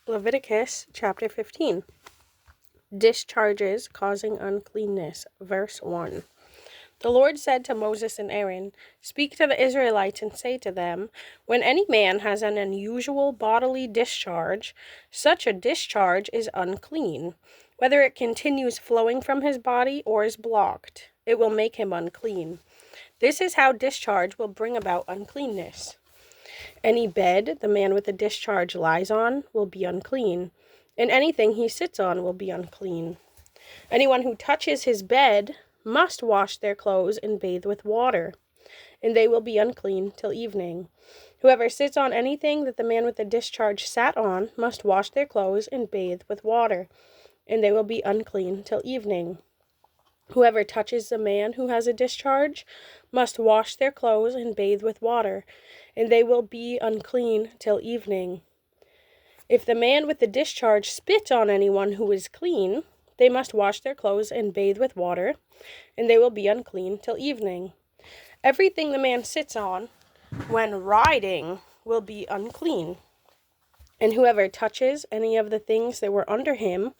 Leviticus chapter 15. Discharges causing uncleanness. Verse 1. The Lord said to Moses and Aaron, "Speak to the Israelites and say to them, when any man has an unusual bodily discharge, such a discharge is unclean. Whether it continues flowing from his body or is blocked, it will make him unclean. This is how discharge will bring about uncleanness. Any bed the man with the discharge lies on will be unclean, and anything he sits on will be unclean. Anyone who touches his bed must wash their clothes and bathe with water, and they will be unclean till evening. Whoever sits on anything that the man with the discharge sat on must wash their clothes and bathe with water, and they will be unclean till evening. Whoever touches the man who has a discharge must wash their clothes and bathe with water, and they will be unclean till evening. If the man with the discharge spits on anyone who is clean, they must wash their clothes and bathe with water, and they will be unclean till evening. Everything the man sits on when riding will be unclean, and whoever touches any of the things that were under him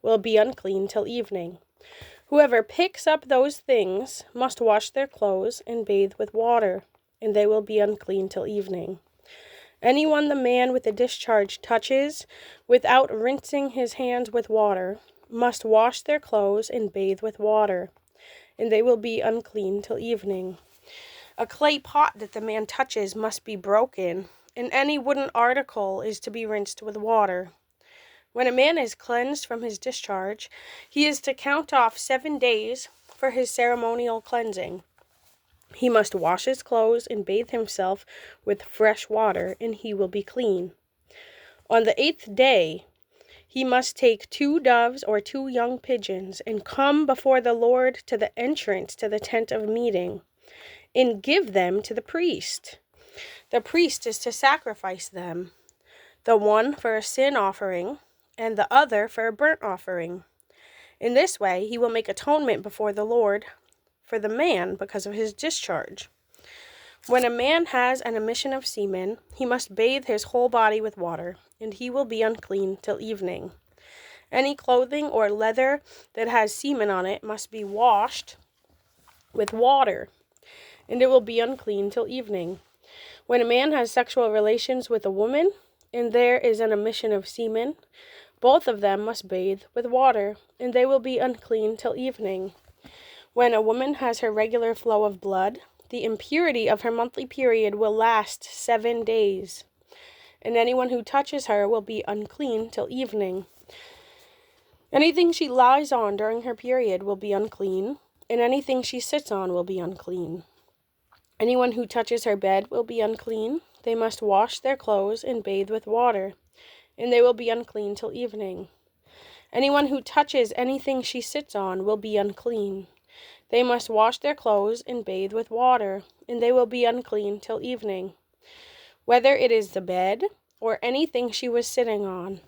will be unclean till evening. Whoever picks up those things must wash their clothes and bathe with water, and they will be unclean till evening. Anyone the man with the discharge touches without rinsing his hands with water must wash their clothes and bathe with water, and they will be unclean till evening. A clay pot that the man touches must be broken, and any wooden article is to be rinsed with water. When a man is cleansed from his discharge, he is to count off 7 days for his ceremonial cleansing. He must wash his clothes and bathe himself with fresh water, and he will be clean. On the 8th day, he must take 2 doves or 2 young pigeons and come before the Lord to the entrance to the tent of meeting and give them to the priest. The priest is to sacrifice them, the one for a sin offering and the other for a burnt offering. In this way, he will make atonement before the Lord for the man because of his discharge. When a man has an emission of semen, he must bathe his whole body with water, and he will be unclean till evening. Any clothing or leather that has semen on it must be washed with water, and it will be unclean till evening. When a man has sexual relations with a woman, and there is an emission of semen, both of them must bathe with water, and they will be unclean till evening. When a woman has her regular flow of blood, the impurity of her monthly period will last 7 days, and anyone who touches her will be unclean till evening. Anything she lies on during her period will be unclean, and anything she sits on will be unclean. Anyone who touches her bed will be unclean. They must wash their clothes and bathe with water, and they will be unclean till evening. Anyone who touches anything she sits on will be unclean. They must wash their clothes and bathe with water, and they will be unclean till evening. Whether it is the bed or anything she was sitting on,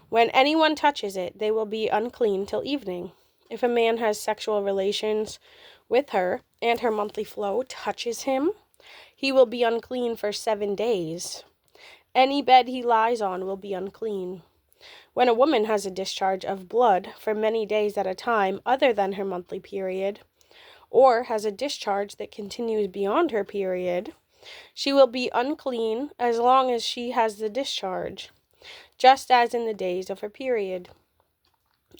when anyone touches it, they will be unclean till evening. If a man has sexual relations with her and her monthly flow touches him, he will be unclean for 7 days. Any bed he lies on will be unclean. When a woman has a discharge of blood for many days at a time other than her monthly period, or has a discharge that continues beyond her period, she will be unclean as long as she has the discharge, just as in the days of her period.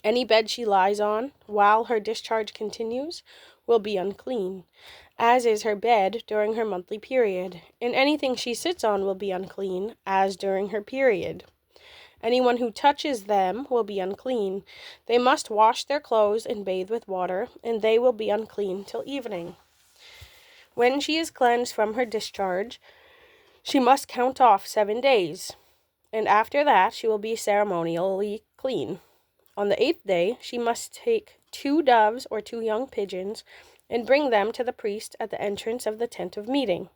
Any bed she lies on while her discharge continues will be unclean, as is her bed during her monthly period, and anything she sits on will be unclean, as during her period. Anyone who touches them will be unclean. They must wash their clothes and bathe with water, and they will be unclean till evening. When she is cleansed from her discharge, she must count off 7 days, and after that she will be ceremonially clean. On the 8th day, she must take 2 doves or 2 young pigeons and bring them to the priest at the entrance of the tent of meeting.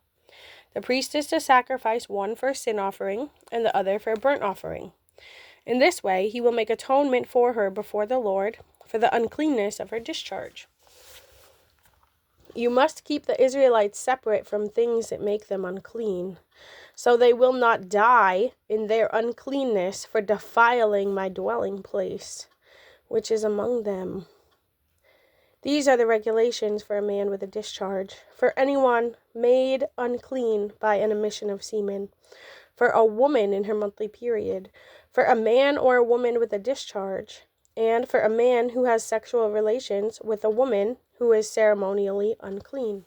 The priest is to sacrifice one for a sin offering and the other for a burnt offering. In this way, he will make atonement for her before the Lord for the uncleanness of her discharge. You must keep the Israelites separate from things that make them unclean, so they will not die in their uncleanness for defiling my dwelling place, which is among them. These are the regulations for a man with a discharge, for anyone made unclean by an emission of semen, for a woman in her monthly period, for a man or a woman with a discharge, and for a man who has sexual relations with a woman who is ceremonially unclean.